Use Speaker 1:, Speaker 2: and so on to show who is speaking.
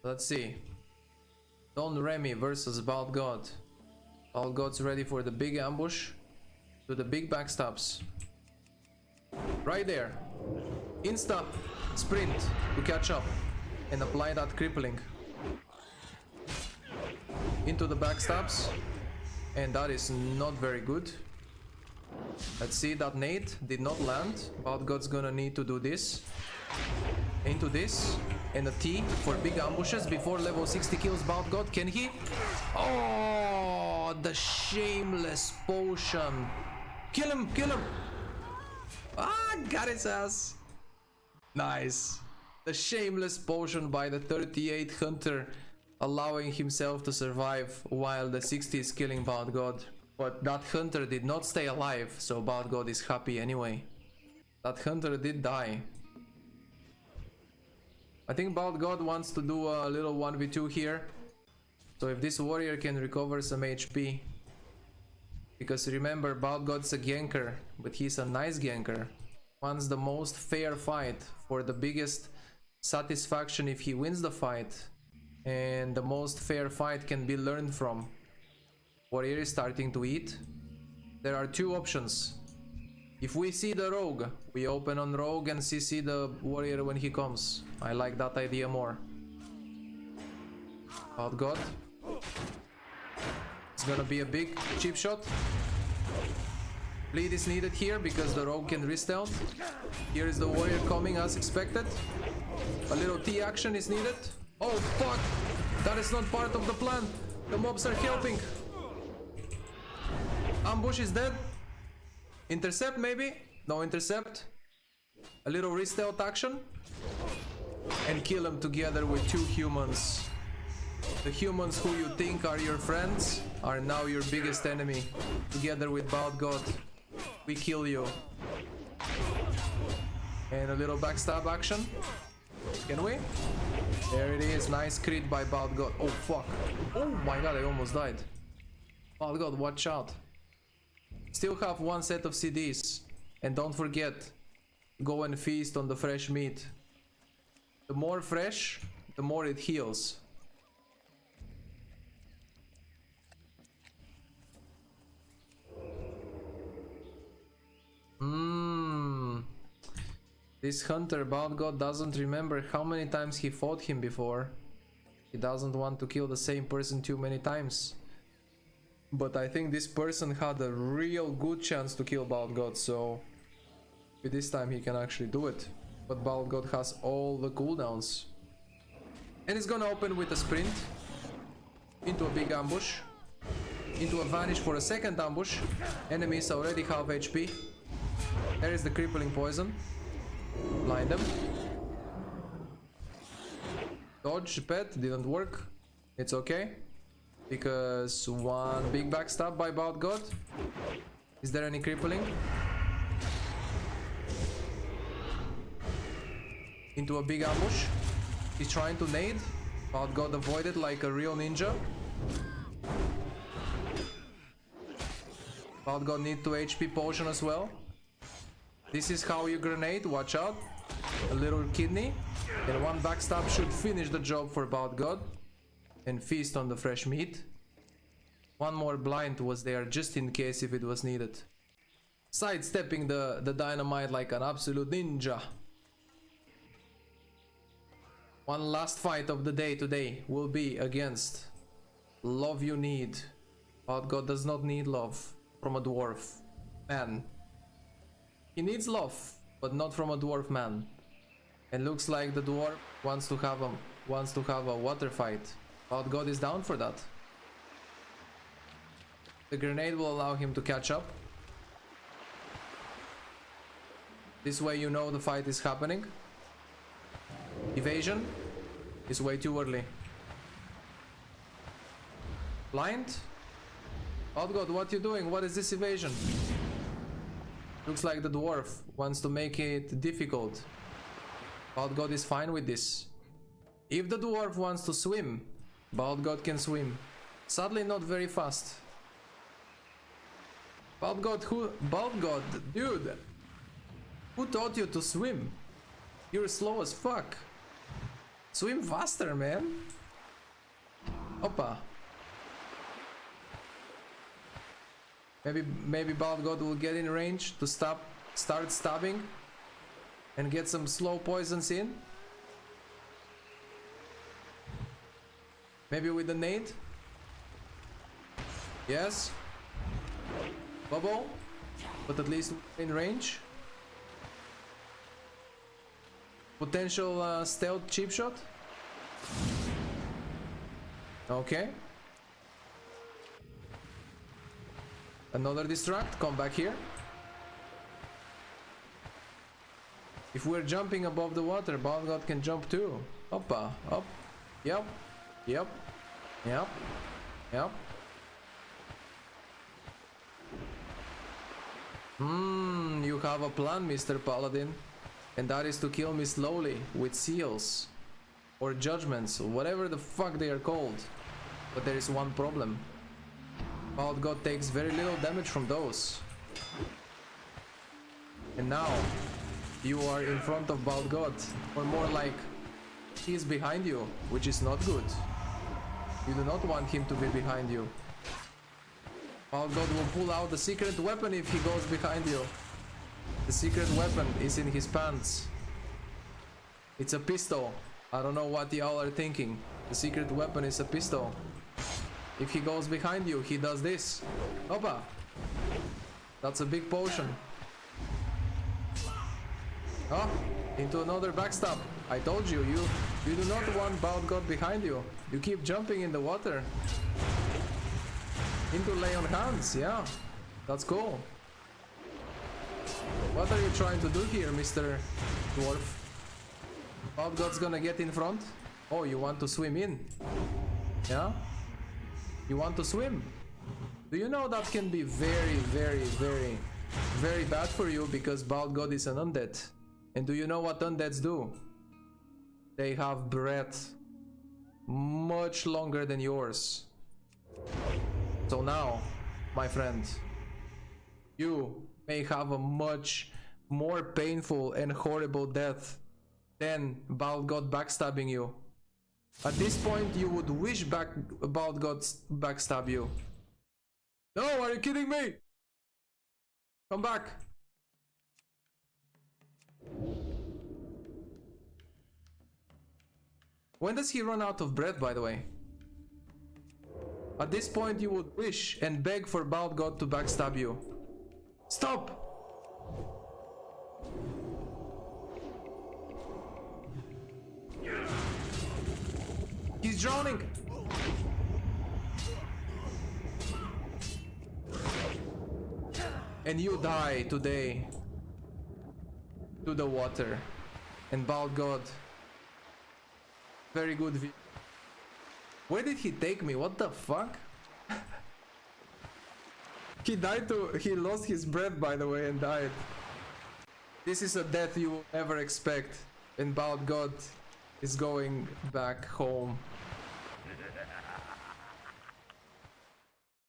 Speaker 1: Let's see. Don Remy versus Bald God. Bald God's ready for the big ambush. To the big backstabs. Right there. Insta sprint to catch up and apply that crippling. Into the backstabs. And that is not very good. Let's see, that nade did not land. Bald God's gonna need to do this. Into this. And a T for big ambushes before level 60 kills Bald God. Can he? Oh, the shameless potion. Kill him, kill him. Ah, got his ass. Nice. The shameless potion by the 38 Hunter, allowing himself to survive while the 60 is killing Bald God. But that Hunter did not stay alive, so Bald God is happy anyway. That Hunter did die. I think Bald God wants to do a little 1v2 here. So if this warrior can recover some HP. Because remember, Bald God's a ganker, but he's a nice ganker. Wants the most fair fight for the biggest satisfaction if he wins the fight. And the most fair fight can be learned from. Warrior is starting to eat. There are two options. If we see the rogue, we open on rogue and CC the warrior when he comes. I like that idea more. Bald God. It's gonna be a big cheap shot. Bleed is needed here because the rogue can restealth. Here is the warrior coming as expected. A little T action is needed. Oh fuck! That is not part of the plan. The mobs are helping. Ambush is dead. Intercept maybe? No intercept. A little restealth action. And kill them together with two humans. The humans who you think are your friends are now your biggest enemy. Together with Bald God. We kill you. And a little backstab action. Can we? There it is. Nice crit by Bald God. Oh fuck. Oh my god, I almost died. Bald God, watch out. Still have one set of CDs. And don't forget, go and feast on the fresh meat. The more fresh, the more it heals. This Hunter, Bald God, doesn't remember how many times he fought him before. He doesn't want to kill the same person too many times. But I think this person had a real good chance to kill Bald God, so with this time he can actually do it. But Bald God has all the cooldowns. And he's gonna open with a sprint into a big ambush, into a vanish for a second ambush. Enemies already half HP. There is the crippling poison. Blind them. Dodge pet didn't work. It's okay. Because one big backstab by Bald God. Is there any crippling? Into a big ambush. He's trying to nade. Bald God avoided like a real ninja. Bald God need 2 HP potion as well. This is how you grenade, watch out. A little kidney. And one backstab should finish the job for Bald God. And feast on the fresh meat. One more blind was there just in case if it was needed. Sidestepping the dynamite like an absolute ninja. One last fight of the day today will be against Love You Need. Bald God does not need love from a dwarf man. He needs love, but not from a dwarf man. And looks like the dwarf wants to have a water fight. Bald God is down for that. The grenade will allow him to catch up. This way you know the fight is happening. Evasion is way too early. Blind? Bald God, what you doing? What is this evasion? Looks like the dwarf wants to make it difficult. Bald God is fine with this. If the dwarf wants to swim, Bald God can swim. Sadly not very fast. Bald God, dude! Who taught you to swim? You're slow as fuck. Swim faster, man. Opa. Maybe Bald God will get in range to start stabbing and get some slow poisons in. Maybe with the nade. Yes. Bubble. But at least in range. Potential stealth cheap shot. Okay. Another distract. Come back here. If we're jumping above the water, Bald God can jump too. Hoppa. Up. Yep. Yep. Yep. Yep. You have a plan, Mr. Paladin. And that is to kill me slowly with seals. Or judgments, whatever the fuck they are called. But there is one problem. Bald God takes very little damage from those. And now, you are in front of Bald God. Or more like, he is behind you, which is not good. You do not want him to be behind you. Bald God will pull out the secret weapon if he goes behind you. The secret weapon is in his pants. It's a pistol. I don't know what y'all are thinking. The secret weapon is a pistol. If he goes behind you, he does this. Opa! That's a big potion. Oh, into another backstab. I told you, you do not want Bald God behind you. You keep jumping in the water. Into lay on hands, yeah. That's cool. What are you trying to do here, Mr. Dwarf? Bald God's gonna get in front? Oh, you want to swim in? Yeah? You want to swim? Do you know that can be very, very, very, very bad for you because Bald God is an undead? And do you know what undeads do? They have breath much longer than yours. So now, my friend, you may have a much more painful and horrible death than Bald God backstabbing you. At this point, you would wish Bald God backstab you. No, are you kidding me? Come back. When does he run out of breath, by the way? At this point, you would wish and beg for Bald God to backstab you. Stop! He's drowning! And you die today to the water. And Bald God, very good view. Where did he take me? What the fuck? He lost his breath, by the way, and died. This is a death you will never expect. And Bald God is going back home.